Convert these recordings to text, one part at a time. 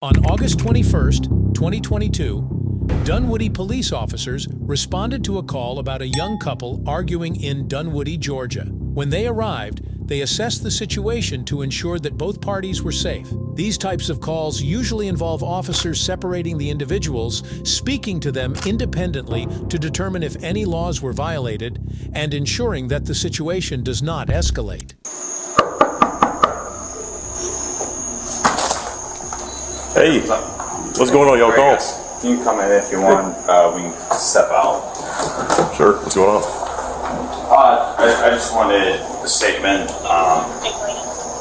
On August 21st, 2022, Dunwoody police officers responded to a call about a young couple arguing in Dunwoody, Georgia. When they arrived, they assessed the situation to ensure that both parties were safe. These types of calls usually involve officers separating the individuals, speaking to them independently to determine if any laws were violated, and ensuring that the situation does not escalate. Hey, what's going on, y'all call? You can come in if you want. We can step out. Sure, what's going on? I just wanted a statement.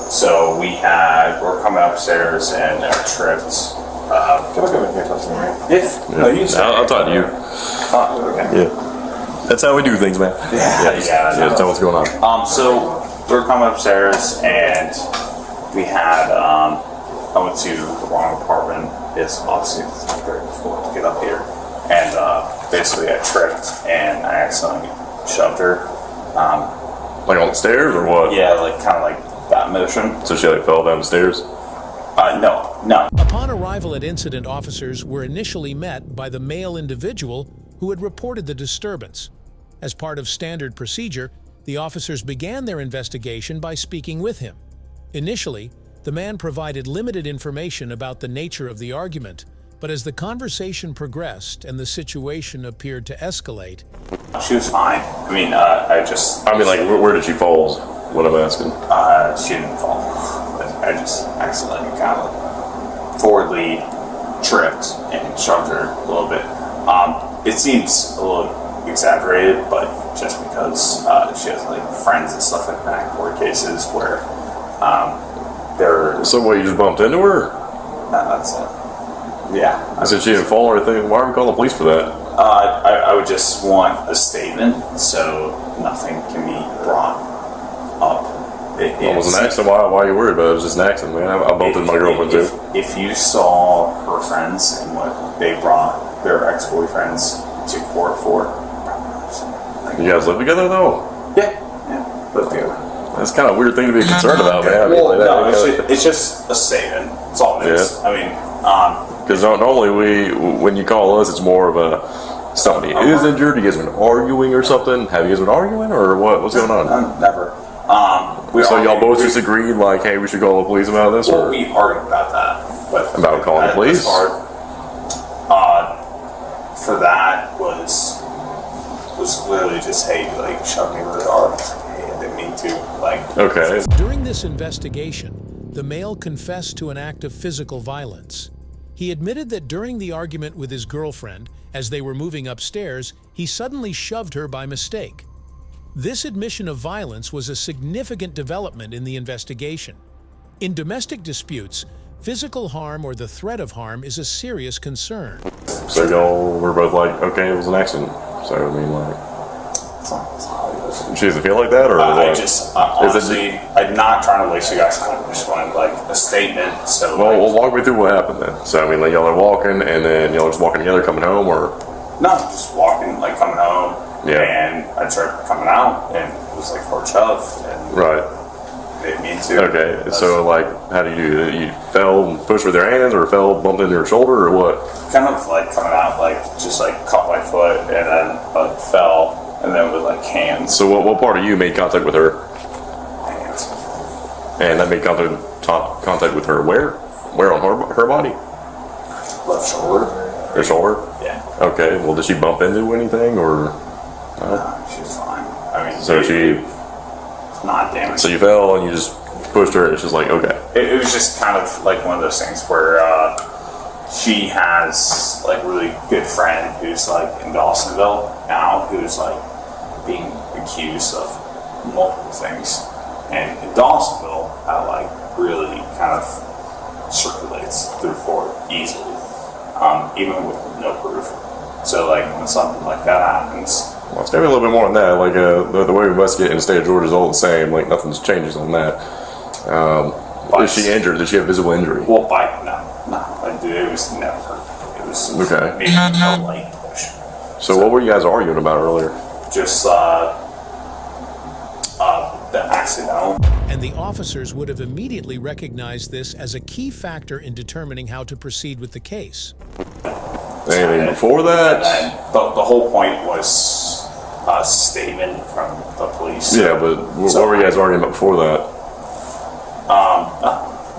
So we're coming upstairs and tripped. Can I come in here and talk to you? Yes. No, you can I'll talk to you. Okay. Yeah. That's how we do things, man. Yeah. Tell me what's going on. So we're coming upstairs and we had, I went to the wrong apartment. It's obviously very difficult to get up here. And basically I tripped and I accidentally shoved her. Like on the stairs or what? Yeah, like kind of like that motion. So she like fell down the stairs? No. Upon arrival at incident, officers were initially met by the male individual who had reported the disturbance. As part of standard procedure, the officers began their investigation by speaking with him. Initially, the man provided limited information about the nature of the argument, but as the conversation progressed and the situation appeared to escalate... She was fine. I mean, where did she fall? What I'm asking. She didn't fall. I just accidentally kind of forwardly tripped and shoved her a little bit. It seems a little exaggerated, but just because she has like friends and stuff like that, court cases where they're... So what, you just bumped into her? That's it. Yeah. I said she didn't fall or anything. Why are we calling the police for that? I would just want a statement so nothing can be brought up. It was an accident. Why are you worried about it? It was just an accident, man. I bumped into my girlfriend too. If you saw her friends and what they brought their ex-boyfriends to court for. You guys live together though? Yeah, live together. That's kind of a weird thing to be concerned about, man. It's just a statement. That's all it is. Yeah. I mean, because normally when you call us, it's more of somebody is injured. You guys been arguing or something? Have you guys been arguing or what? What's going on? Never. So y'all both just agreed, like, hey, we should call the police about this? Well, we argued about that. But about calling the police? For that was literally just, hey, like, shove me really hard. Hey, I didn't mean to. Like. Okay. During this investigation, the male confessed to an act of physical violence. He admitted that during the argument with his girlfriend, as they were moving upstairs, he suddenly shoved her by mistake. This admission of violence was a significant development in the investigation. In domestic disputes, physical harm or the threat of harm is a serious concern. So y'all were both like, okay, it was an accident. So, I mean, like... She doesn't feel like that, or honestly, I'm not trying to waste you guys' time. I just wanted, like, a statement, so... Well, walk me through what happened then. So, I mean, like, y'all are walking, and then y'all are just walking together, coming home, or... No, just walking, like, coming home. Yeah. And I started coming out, and it was like hard shove, and right. Didn't mean to. Okay, so like, how do you do it? You fell and pushed with your hands, or fell, bumped into your shoulder, or what? Kind of like coming out, like just like caught my foot, and then like fell, and then with like hands. So what part of you made contact with her? Hands. And that made contact with her where? Where on her body? Left shoulder. Her shoulder? Yeah. Okay, well did she bump into anything, or? No, she was fine. I mean, so she... Not damaged. So you fell and you just pushed her and it's just like, okay. It was just kind of like one of those things where she has like a really good friend who's like in Dawsonville now, who's like being accused of multiple things. And in Dawsonville, that like really kind of circulates through court easily, even with no proof. So like when something like that happens, well, it's maybe a little bit more on that. Like the way we investigate in the state of Georgia is all the same. Like nothing's changes on that. Is she injured? Did she have visible injury? Well, no. It was never. It was okay. Maybe a light push. So what were you guys arguing about earlier? Just the accidental. And the officers would have immediately recognized this as a key factor in determining how to proceed with the case. Anything before that? And the whole point was a statement from the police. Yeah, but what were you guys arguing about before that?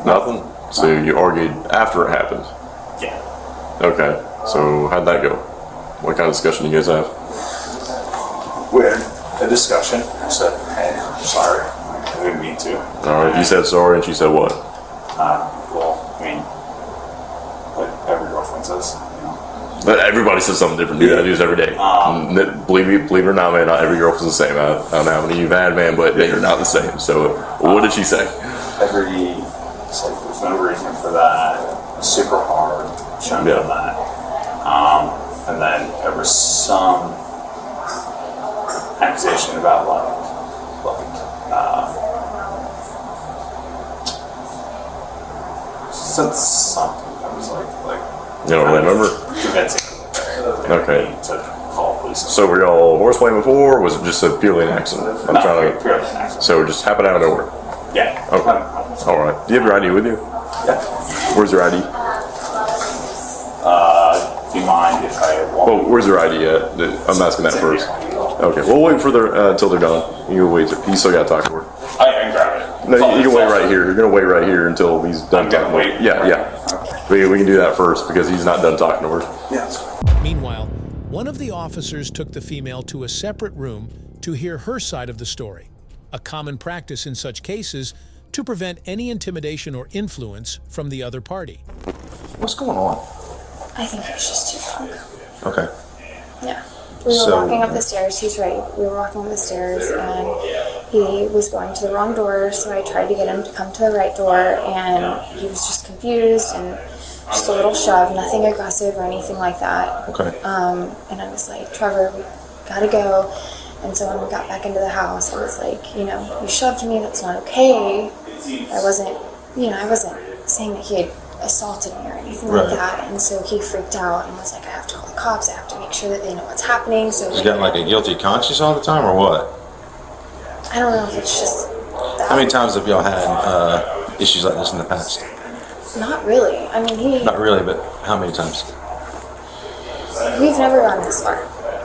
Nothing? So you argued after it happened? Yeah. Okay, so how'd that go? What kind of discussion do you guys have? We had a discussion. I said, hey, I'm sorry. I didn't mean to. Alright, you said sorry and she said what? Well, I mean, like every girlfriend says, you know. But everybody says something different, dude. I do this every day. Believe it or not, man, not every girlfriend's the same. I don't know how many you've had, man, but they are not the same. So, what did she say? It's like, there's no reason for that. It's super hard. Shouldn't have done that. And then there was some accusation about said something that was like You don't really remember? convincing. Okay. To call police. So were y'all horseplaying before, or was it just a purely an accident? Purely an accident. So it just happened out of nowhere? Yeah. Okay. Alright. Do you have your ID with you? Yeah. Where's your ID? Do you mind if I walk? Well, where's your ID at? I'm asking that first. Okay, we'll wait for until they're done. You can wait. You still got to talk to her. I can grab it. No, you can wait right here. You're going to wait right here until he's done I'm gonna talking. wait. Yeah. We can do that first because he's not done talking to her. Yeah. Meanwhile, one of the officers took the female to a separate room to hear her side of the story, a common practice in such cases to prevent any intimidation or influence from the other party. What's going on? I think he was just too drunk. Okay. Yeah. We were walking up the stairs. He's right. We were walking up the stairs, and he was going to the wrong door, so I tried to get him to come to the right door, and he was just confused and just a little shove, nothing aggressive or anything like that. Okay. And I was like, Trevor, we gotta go. And so when we got back into the house, I was like, you shoved me, that's not okay. I wasn't saying that he had assaulted me or anything like that. And so he freaked out and was like, I have to call the cops, I have to make sure that they know what's happening. So He's got like a guilty conscience all the time, or what? I don't know if it's just that. How many times have y'all had issues like this in the past? Not really. I mean, Not really, but how many times? we've never gone this far.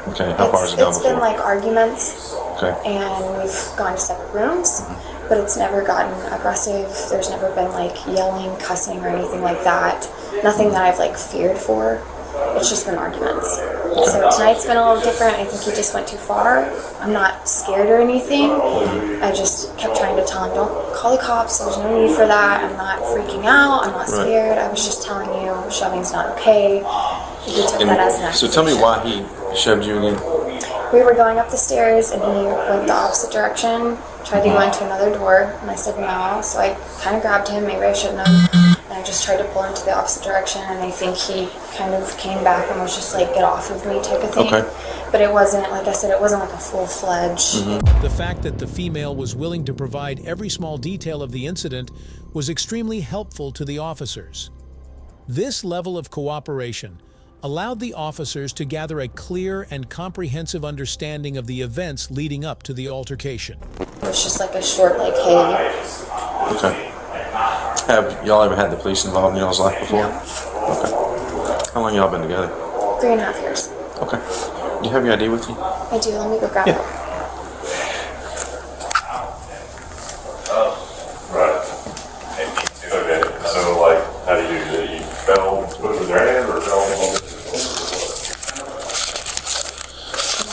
Okay, how far has it gone It's before? been like arguments, Okay. and we've gone to separate rooms, but it's never gotten aggressive. There's never been like yelling, cussing, or anything like that. Nothing that I've like feared for. It's just been arguments. So tonight's been a little different. I think he just went too far. I'm not scared or anything. I just kept trying to tell him, don't call the cops. There's no need for that. I'm not freaking out. I'm not scared. I was just telling you shoving's not okay. He took that as an So accusation. tell me why he shoved you again. We were going up the stairs, and he went the opposite direction, tried to go into another door, and I said no. So I kind of grabbed him. Maybe I shouldn't have. And I just tried to pull him to the opposite direction, and I think he kind of came back and was just like, get off of me type of thing. Okay. But it wasn't, like I said, it wasn't like a full-fledged. The fact that the female was willing to provide every small detail of the incident was extremely helpful to the officers. This level of cooperation allowed the officers to gather a clear and comprehensive understanding of the events leading up to the altercation. It was just like a short, like, hey, Okay. Have y'all ever had the police involved in y'all's life before? Okay. How long y'all been together? 3.5 years. Okay. Do you have your ID with you? I do. Let me go grab it. Right. Okay, so like, how do you do that? You fell with your hand or fell on I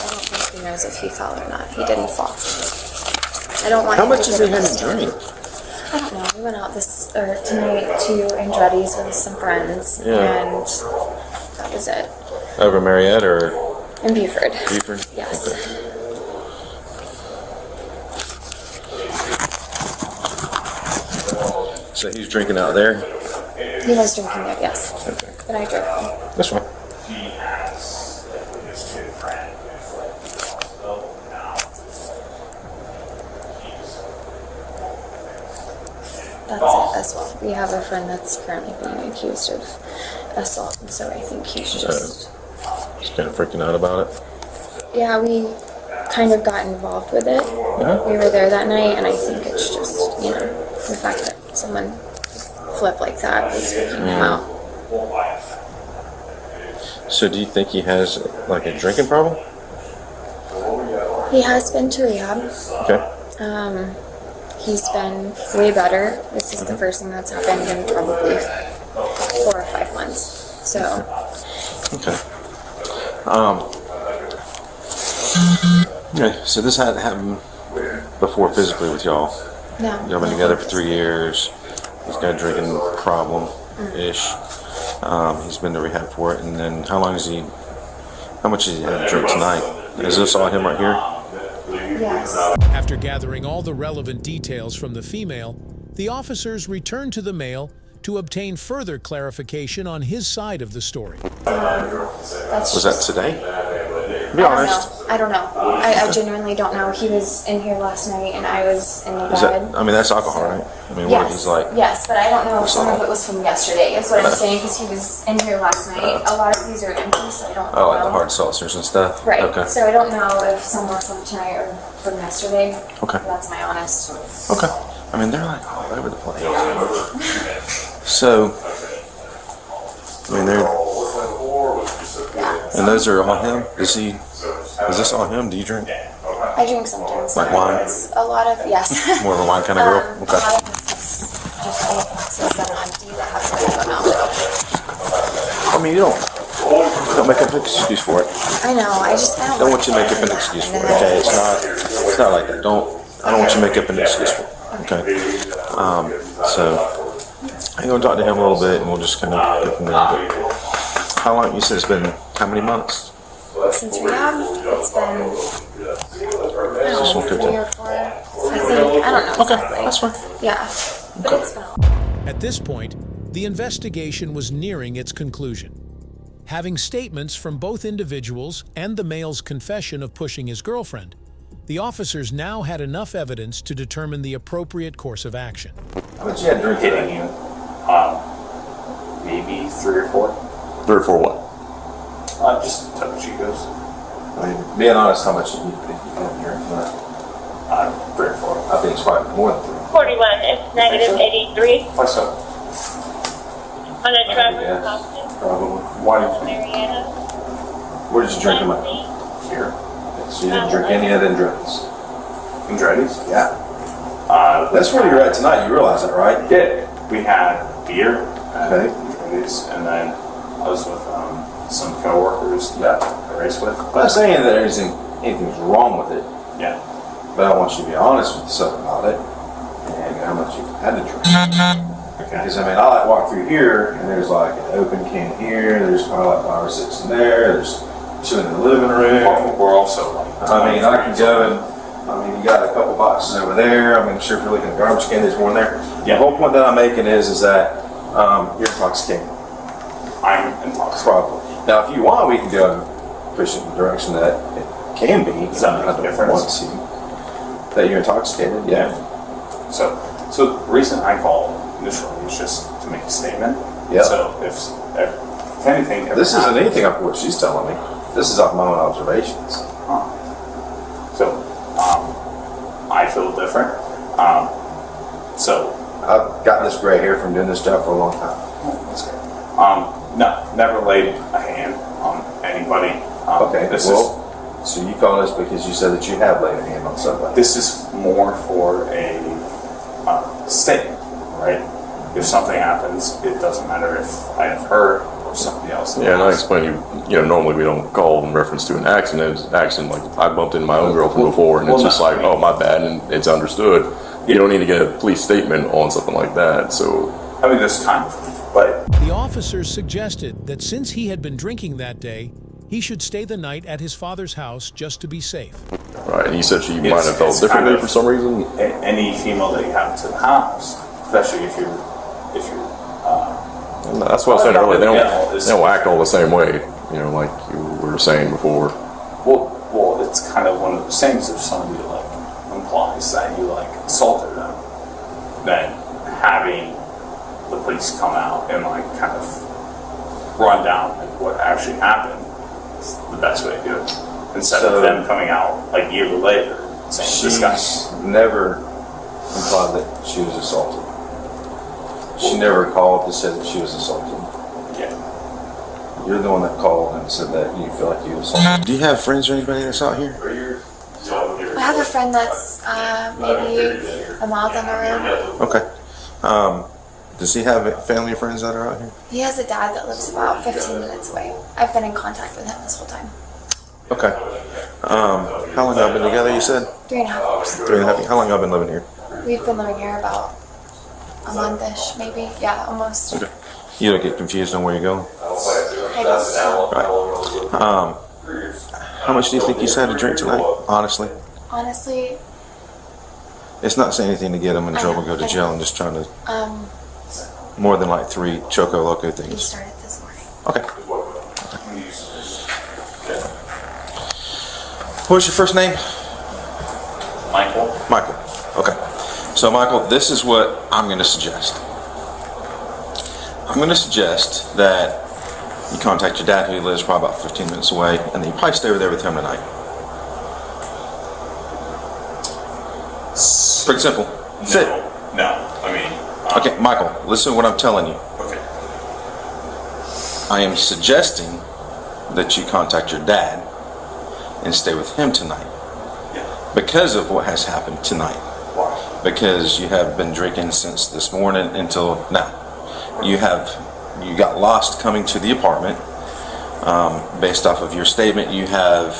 don't think he knows if he fell or not. He didn't fall. I don't want How him much to has get he had to arrested. drink? I don't know. We went out tonight to Andretti's with some friends, and that was it. Over Marietta or In Buford. Buford? Yes. So he's drinking out there? He was drinking there, yes. Okay. But I drove home. That's fine. That's it as well. We have a friend that's currently being accused of assault, and so I think he's just... Just kind of freaking out about it. Yeah, kind of got involved with it. We were there that night, and I think it's just, the fact that someone flipped like that was freaking him out. So do you think he has like a drinking problem? He has been to rehab. Okay. He's been way better. This is the first thing that's happened in probably 4 or 5 months. So. Okay. Yeah. So this hadn't happened before physically with y'all. No. Y'all been together for 3 years. He's got a drinking problem-ish. He's been to rehab for it. And then how much has he had to drink tonight? Is this all him right here? Yes. After gathering all the relevant details from the female, the officers returned to the male to obtain further clarification on his side of the story. Was that today? Be honest. I don't know. I genuinely don't know. He was in here last night, and I was in the bed. That's alcohol, right? I mean, what he's like. Yes, but I don't know if some of it was from yesterday. Is what I'm saying, because he was in here last night. A lot of these are empty, so I don't know. Oh, like the hard seltzers and stuff? Right. Okay. So I don't know if some were from tonight or from yesterday. Okay. That's my honest. Okay. I mean, they're like all over the place. So, I mean, and those are all him? Is this all him? Do you drink? I drink sometimes. Like wine? A lot of, yes. More of a wine kind of girl? A Okay. lot of this is just old boxes that are empty that have to go now. I mean, you don't make up an excuse for it. I know, I don't Want you to make up an excuse for it, okay? It's not like that. I don't want you to make up an excuse for it, okay? So, I'm going to talk to him a little bit, and we'll just kind of go from there. But how long, you said it's been, how many months? Since rehab, it's been, I don't know, 3 or 4, I think, I don't know exactly. That's fine. Yeah, but it's been. At this point, the investigation was nearing its conclusion. Having statements from both individuals and the male's confession of pushing his girlfriend, the officers now had enough evidence to determine the appropriate course of action. How much you had drink Hitting you, maybe 3 or 4. 3 or 4 what? Just touch you goes. I mean, being honest, how much you think you can drink? 3 or 4. I think it's probably more than 3. 41, it's negative 83 Why so? on a Traverse Yes. Austin, Probably. Why do you think? Marietta. Where did you drink them at? Here. So you didn't drink any other drinks? Andretti's? Yeah. That's where you're at tonight. You realize that, right? Yeah. We had beer at Okay. Andretti's, and then I was with some coworkers that I race with. I'm not saying that anything's wrong with it, Yeah. but I want you to be honest with yourself about it and how much you've had to drink. Okay. Because I mean, I like walk through here and there's like an open can here. There's probably like 5 or 6 in there. There's 2 in the living room. We're also like. I mean, I can go and you got a couple boxes over there. I mean, I'm sure if you're looking at the garbage can, there's more in there. Yeah. The whole point that I'm making is that you're intoxicated. I'm intoxicated. Probably. Now, if you want, we can go and push it in the direction that it can be. Is that I make a don't difference? want to. That you're intoxicated, yeah. So the reason I called initially is just to make a statement. Yeah. So if anything, ever This isn't happens- anything off what she's telling me. This is off my own observations. So I feel different. So I've got this gray hair from doing this job for a long time. that's good. No, never laid a hand on anybody. Okay, This so you call this because you said that you have laid a hand on somebody. This is more for a statement, right? If something happens, it doesn't matter if I have her or somebody else. Yeah, and I explained normally we don't call in reference to an accident. It's accident, like I bumped into my own girlfriend before, and it's just like, oh, my bad, and it's understood. You don't need to get a police statement on something like that, so. I mean, this kind of, but The officers suggested that since he had been drinking that day, he should stay the night at his father's house just to be safe. Right, and you said she might have it's felt differently kind of- for some reason. any female that you have to the house, especially if you're And that's what I said earlier. They Yeah, don't act all the same way, like you were saying before. well, it's kind of one of those things. If somebody like implies that you like assaulted them, then having the police come out and like kind of run down like what actually happened is the best way to do it. instead of them coming out like a year later saying this guy. She's never implied that she was assaulted. She never called to say that she was assaulted. Yeah. You're the one that called and said that you feel like you was assaulted. Do you have friends or anybody that's out here? I have a friend that's maybe a mile down the road. Okay. Does he have family or friends that are out here? He has a dad that lives about 15 minutes away. I've been in contact with him this whole time. Okay. How long have you been together, you said? 3.5 years. 3.5 years. How long have you been living here? We've been living here about a month-ish, maybe. Yeah, almost. Okay. You don't get confused on where you're going? I don't know. Right. How much do you think he's had to drink tonight, honestly? Honestly, It's not saying anything to get him in trouble, go to jail. I'm just trying to, more than like 3 Choco Loco he things. started this morning. Okay. What's your first name? Michael? Michael. Okay. So, Michael, this is what I'm going to suggest. I'm going to suggest that you contact your dad, who lives probably about 15 minutes away, and then you probably stay over there with him tonight. Pretty simple. Fit. No. I mean. Okay, Michael, listen to what I'm telling you. Okay. I am suggesting that you contact your dad and stay with him tonight Yeah. because of what has happened tonight. Why? Because you have been drinking since this morning until now. You got lost coming to the apartment. Based off of your statement, you have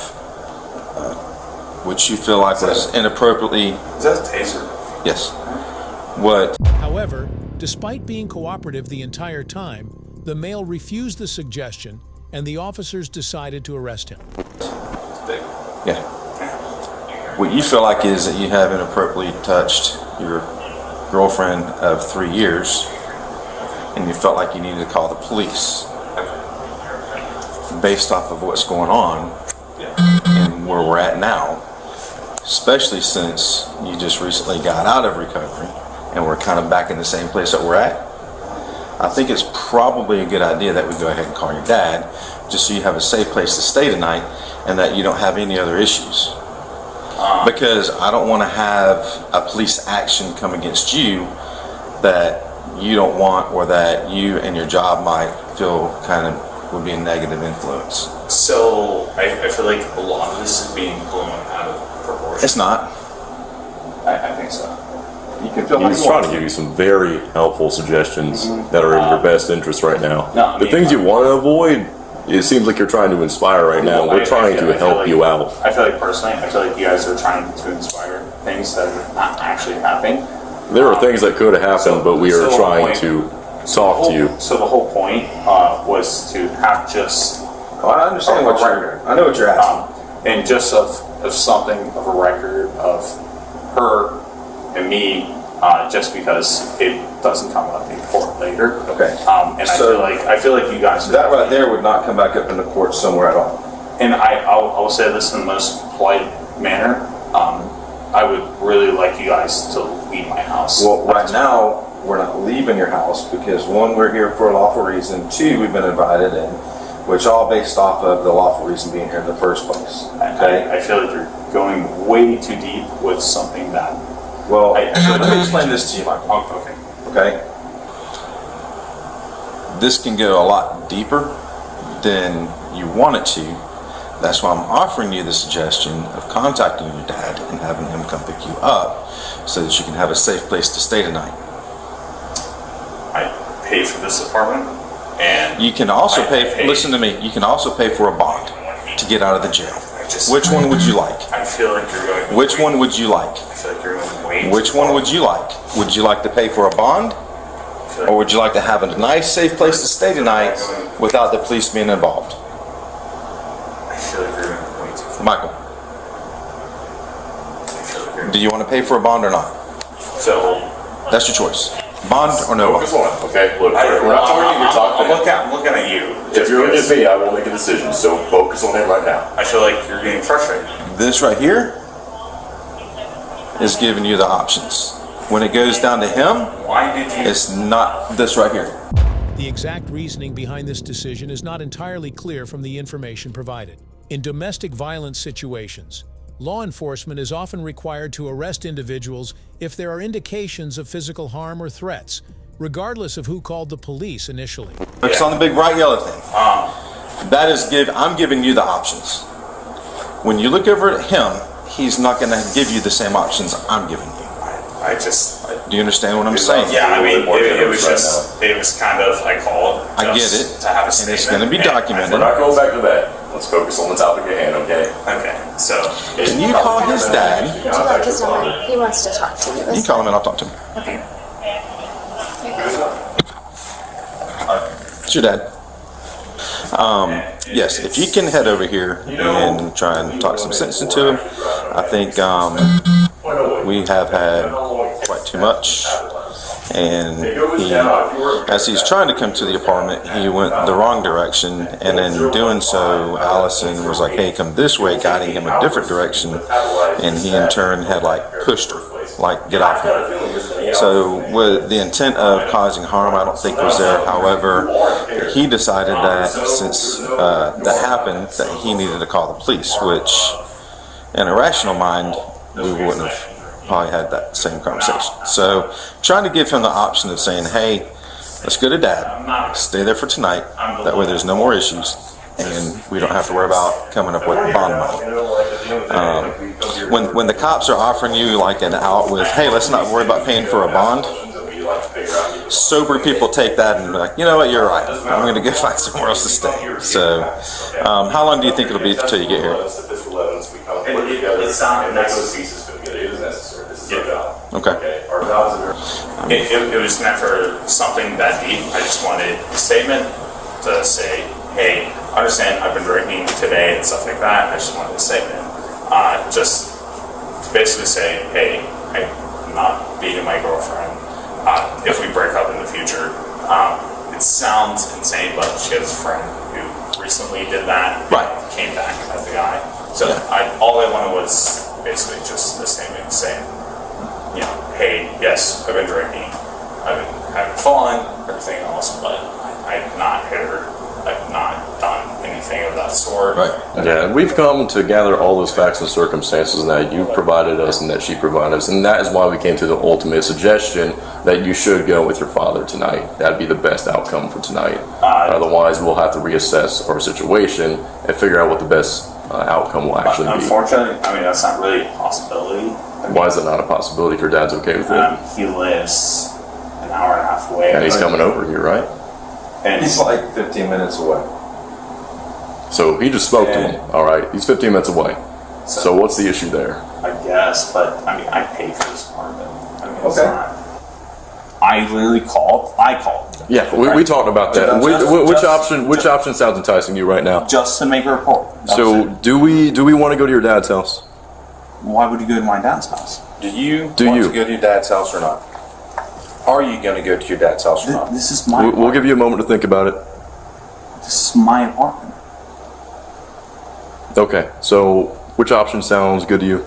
which you feel like was inappropriately. Is that a taser? Yes. What? However, despite being cooperative the entire time, the male refused the suggestion and the officers decided to arrest him. Yeah. What you feel like is that you have inappropriately touched your girlfriend of 3 years, and you felt like you needed to call the police based off of what's going on and where we're at now, especially since you just recently got out of recovery and we're kind of back in the same place that we're at. I think it's probably a good idea that we go ahead and call your dad, just so you have a safe place to stay tonight and that you don't have any other issues. Because I don't want to have a police action come against you that you don't want, or that you and your job might feel kind of would be a negative influence. So I feel like a lot of this is being blown out of proportion. It's not. I think so. You can feel He's trying to give you some very helpful suggestions that are in your best interest right now. No, I the mean, things you want to avoid, it seems like you're trying to inspire right now. We're trying to help you out. I feel like personally, I feel like you guys are trying to inspire things that are not actually happening. There are things that could have happened, but we are trying to talk to you. So the whole point was to have just I understand what you're. I know what you're asking. and just of something of a record of her and me, just because it doesn't come up in court later. Okay. And So- I feel like you guys That right there would not come back up in the court somewhere at all. And I'll say this in the most polite manner. I would really like you guys to leave my house. Well, right now, we're not leaving your house because 1, we're here for a lawful reason. 2, we've been invited in, which all based off of the lawful reason being here in the first place. Okay? I feel like you're going way too deep with something that. Well, I feel like let me explain this to you, Michael. Okay. Okay? This can go a lot deeper than you want it to. That's why I'm offering you the suggestion of contacting your dad and having him come pick you up so that you can have a safe place to stay tonight. I pay for this apartment, and You can also I pay, pay- listen to me, you can also pay for a bond to get out of the jail. Which one would you like? I feel like you're going. Which one would you like? I feel like you're going way. Which one would you like? Would you like to pay for a bond? Or would you like to have a nice, safe place to stay tonight without the police being involved? I feel like you're going way too far. Michael, I feel like you're. do you want to pay for a bond or not? So. That's your choice. Bond or no bond? Focus on it, okay? Look, we're not talking, you're talking. I'm looking at you. If you're looking at me, I will make a decision, so focus on him right now. I feel like you're getting frustrated. This right here is giving you the options. When it goes down to him, Why did you? it's not this right here. The exact reasoning behind this decision is not entirely clear from the information provided. In domestic violence situations, law enforcement is often required to arrest individuals if there are indications of physical harm or threats, regardless of who called the police initially. It's on the big bright yellow thing. That is I'm giving you the options. When you look over at him, he's not going to give you the same options I'm giving you. Do you understand what I'm saying? Yeah, I mean, it was kind of, I called. I get it. To have a and statement. it's going to be documented. We're not going back to that. Let's focus on the topic at hand, okay? Okay, so. Can you call his dad? Do you like his number? He wants to talk to you. You call him and I'll talk to him. Okay. It's your dad. Yes, if you can head over here and try and talk some sense into him. I think we have had quite too much. And as he's trying to come to the apartment, he went the wrong direction. And in doing so, Allison was like, hey, come this way, guiding him a different direction. And he in turn had pushed her, get off him. So with the intent of causing harm, I don't think was there. However, he decided that since that happened, that he needed to call the police, which in a rational mind, we wouldn't have probably had that same conversation. So trying to give him the option of saying, hey, let's go to dad, stay there for tonight, that way there's no more issues and we don't have to worry about coming up with bond money. When the cops are offering you an out with, hey, let's not worry about paying for a bond, sober people take that and be like, you know what, you're right, I'm going to go find somewhere else to stay. So how long do you think it'll be until you get here? Okay. It was never something that deep. I just wanted a statement to say, hey, I understand I've been drinking today and stuff like that. I just wanted a statement. Just to basically say, hey, I'm not beating my girlfriend. If we break up in the future, it sounds insane, but she has a friend who recently did that. Right. Came back as the guy. So all I wanted was basically just a statement saying, hey, yes, I've been drinking, I've been having fun, everything else, but I've not hit her, I've not done anything of that sort. Right. Yeah, and we've come to gather all those facts and circumstances that you provided us and that she provided us, and that is why we came to the ultimate suggestion that you should go with your father tonight. That'd be the best outcome for tonight. Otherwise, we'll have to reassess our situation and figure out what the best outcome will actually be. Unfortunately, that's not really a possibility. Why is it not a possibility if your dad's okay with it? He lives an hour and a half away. And he's coming over here, right? And He's 15 minutes away. So he just spoke to him. All right, he's 15 minutes away. So what's the issue there? I guess, but I pay for this apartment. It's Okay. not. I literally called. Yeah, we talked about that. Which option sounds enticing to you right now? Just to make a report. So do we want to go to your dad's house? Why would you go to my dad's house? Do you want to go to your dad's house or not? Are you going to go to your dad's house or not? This is my. We'll give you a moment to think about it. This is my apartment. Okay, so which option sounds good to you?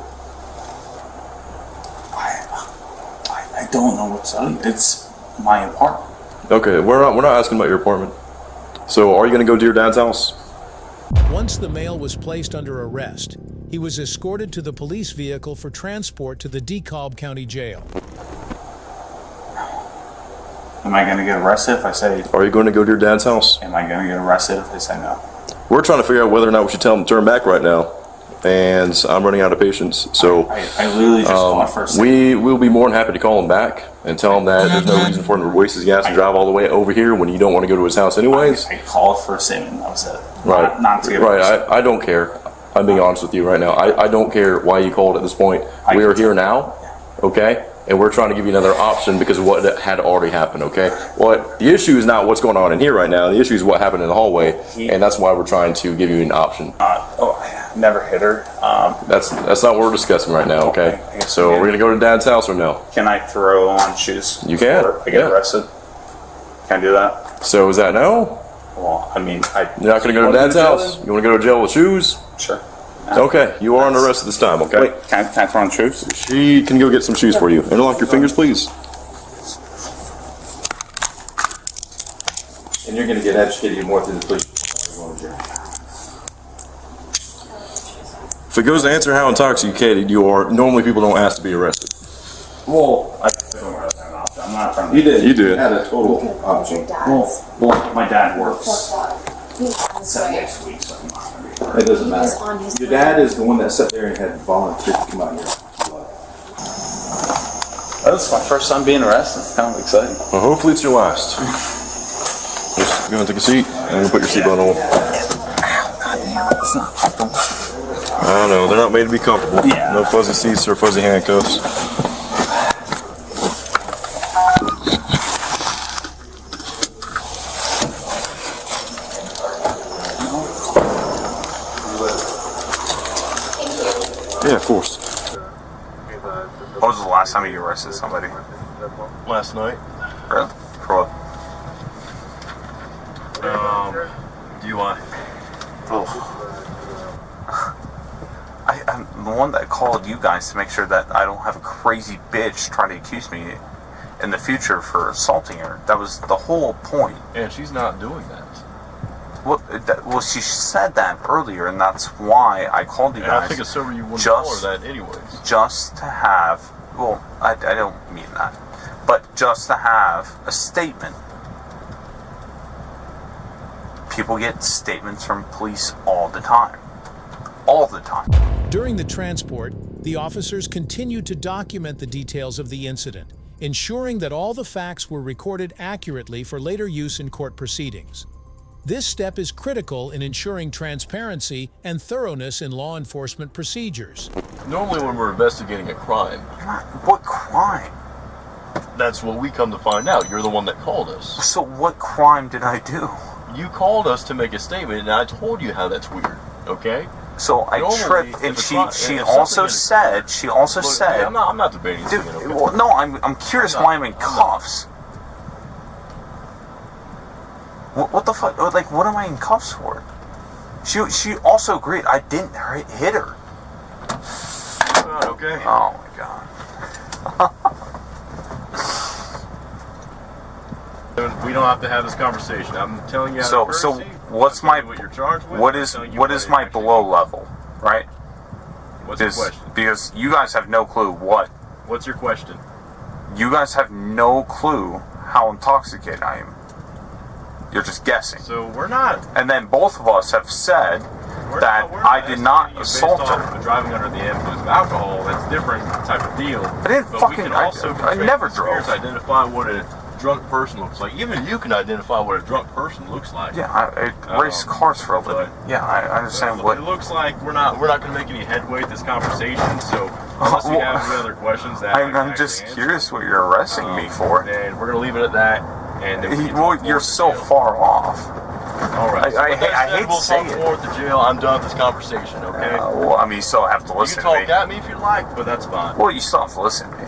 I don't know what's on. It's my apartment. Okay, we're not asking about your apartment. So are you going to go to your dad's house? Once the male was placed under arrest, he was escorted to the police vehicle for transport to the Dekalb County Jail. Am I going to get arrested if I say? Are you going to go to your dad's house? Am I going to get arrested if I say no? We're trying to figure out whether or not we should tell him to turn back right now. And I'm running out of patience. So I literally just called for a second. we will be more than happy to call him back and tell him that there's no reason for him to waste his gas and drive all the way over here when you don't want to go to his house anyways. I called for a statement. That was it. Right. Not to get right. arrested. I don't care. I'm being honest with you right now. I don't care why you called at this point. We are here now, okay? And we're trying to give you another option because of what had already happened, okay? Well, the issue is not what's going on in here right now. The issue is what happened in the hallway, and that's why we're trying to give you an option. I never hit her. That's not what we're discussing right now, okay? So we're gonna go to Dad's house or no? Can I throw on shoes? You can, before I get arrested? Can I do that? So is that no? Well, You're not gonna go to Dad's house? You wanna go to jail with shoes? Sure. Okay, you are on arrest this time, okay? Wait, can I throw on shoes? She can go get some shoes for you. Interlock your fingers, please. And you're going to get educated more through the police. If it goes to answer how intoxicated you are, normally people don't ask to be arrested. Well, I'm not trying to. You did. You did. Had a total option. Well, my dad works He's 7 right. days a week, so I'm not going to be around. It doesn't He's matter. on his Your dad is the one that sat there and had volunteered to come out here. That's my first time being arrested. It's kind of exciting. Well, hopefully it's your last. Just go and take a seat and put your seatbelt on. It's not comfortable. I don't know, they're not made to be comfortable. Yeah. No fuzzy seats or fuzzy handcuffs. Yeah, of course. When was the last time you arrested somebody? Last night. Really? For what? DUI. I'm the one that called you guys to make sure that I don't have a crazy bitch trying to accuse me in the future for assaulting her. That was the whole point. And she's not doing that. Well, she said that earlier, and that's why I called you And guys. I think a sober you wouldn't call her that anyways. Just to have, well, I don't mean that, but just to have a statement. People get statements from police all the time. All the time. During the transport, the officers continued to document the details of the incident, ensuring that all the facts were recorded accurately for later use in court proceedings. This step is critical in ensuring transparency and thoroughness in law enforcement procedures. Normally when we're investigating a crime, What crime? that's what we come to find out. You're the one that called us. So what crime did I do? You called us to make a statement, and I told you how that's weird, okay? So I Normally, tripped, and if it's she not- she if also something said Look, I'm not debating dude, this again, okay? well, no, I'm curious I'm not- why I'm in I'm not. cuffs. What the fuck? Like, what am I in cuffs for? She also agreed I didn't hit her. Not okay. Oh my god. We don't have to have this conversation. I'm telling you out So of courtesy. what's I'm my telling you what you're charged with. what I'm is telling you what is it my actually below is. level, right? What's your question? Because you guys have no clue what. What's your question? You guys have no clue how intoxicated I am. You're just guessing. So we're not. And then both of us have said that I did not assault her. Driving under the influence of alcohol, that's a different type of deal. I didn't But fucking- we can also I never drove. identify what a drunk person looks like. Even you can identify what a drunk person looks like. Yeah, I race cars for a living. Yeah, I understand what. It looks like we're not going to make any headway with this conversation. So unless you have any other questions, that I'm just curious what you're arresting me for. And we're going to leave it at that. And then we can Well, talk you're more so at the jail. far off. All right. I With that hate said, to we'll say talk it. more at the jail. I'm done with this conversation. Okay. Well, I mean, you still have to You listen can to talk me. at me if you like, but that's fine. Well, you still have to listen to me.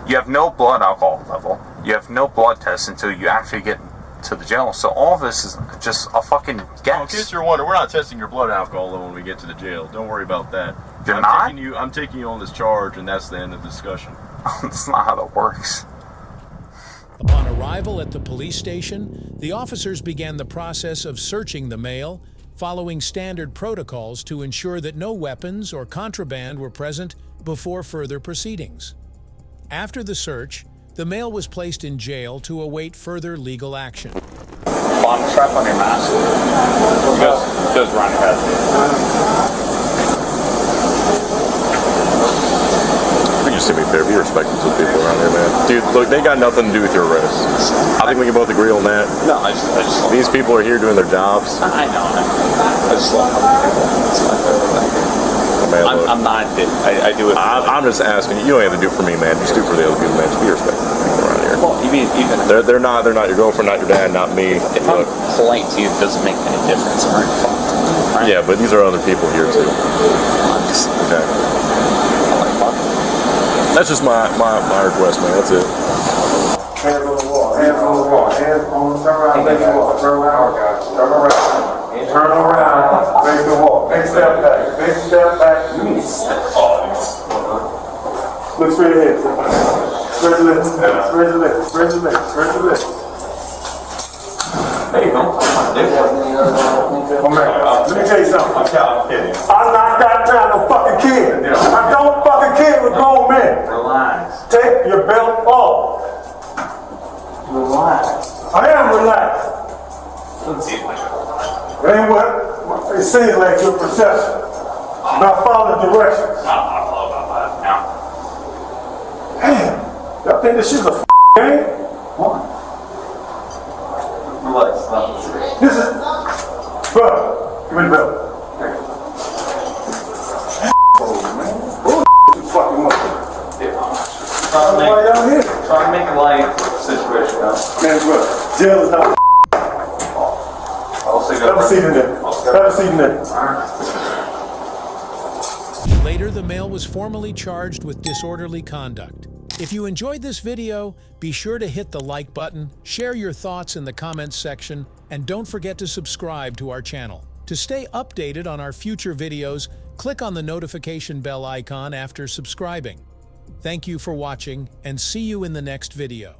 You have no blood alcohol level. You have no blood test until you actually get to the jail. So all of this is just a fucking In guess. case you're wondering, we're not testing your blood alcohol level when we get to the jail. Don't worry about that. You're not? I'm taking you on this charge, and that's the end of the discussion. That's not how that works. Upon arrival at the police station, the officers began the process of searching the male, following standard protocols to ensure that no weapons or contraband were present before further proceedings. After the search, the male was placed in jail to await further legal action. Bottom strap on your mask. Goes right ahead. We just do me a favor. Be respectful to the people around here, man. Dude, look, they got nothing to do with your arrest. I think we can both agree on that. No, I just These people are here doing their jobs. I know. I just love helping people. It's my favorite thing. Man, look, I'm not. I do it. I'm just asking you. You don't have to do it for me, man. Just do it for the other people, man. Just be respectful to people around here. Well, even They're not your girlfriend, not your dad, not me. if I'm Look, polite to you, it doesn't make any difference. All right, fuck. Right? yeah, but these are other people here too. I'm just Okay. like fuck. That's just my request, man. That's it. Hands on the wall, hands on the wall, hands on, turn around, face the wall, turn around, turn around, face the wall, take a step back, take a step back. Look straight ahead. Spread your legs, spread your legs, spread your legs, spread your legs. There you go. Come back. Make tell you something. I'm kidding. I'm not that kind of fucking kid. I don't fucking kid with grown men. Relax. Take your belt off. Relax. I am relaxed. Doesn't seem like it. Ain't what? It seems like your perception. Now follow directions. I don't know about that now. Damn. Y'all think this shit's a game? Relax. Not serious. This is. Bro, give me the belt. Fucking motherfucker. Why y'all here? Trying to make a light of the situation now. Man, bro, jail is not. I'll say Have a seat in there. Have a seat in there. Later, the male was formally charged with disorderly conduct. If you enjoyed this video, be sure to hit the like button, share your thoughts in the comments section, and don't forget to subscribe to our channel. To stay updated on our future videos, click on the notification bell icon after subscribing. Thank you for watching, and see you in the next video.